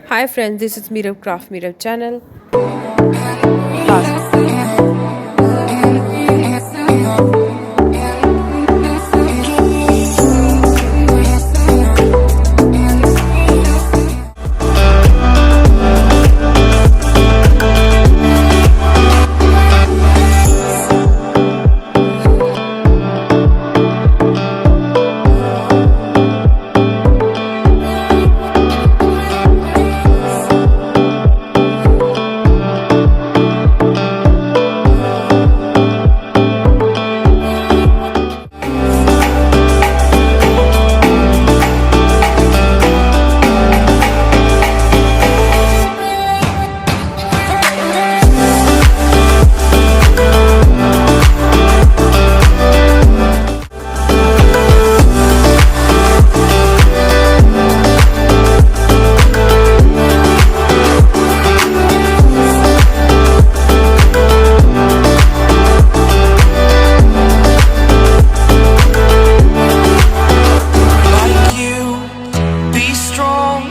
Hi friends, this is Meetup Craft Meetup channel. Last like you, be strong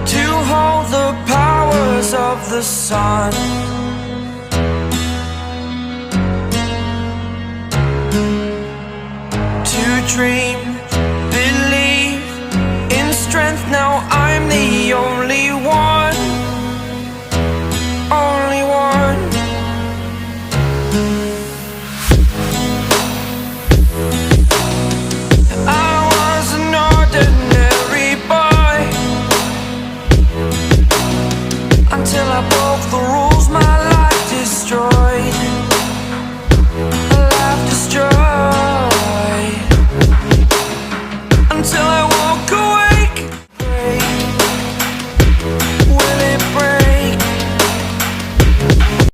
to hold the powers of the sun. To dream, believe in strength. Now I'm the only one, only one. I was an ordinary boy until I broke the rules. My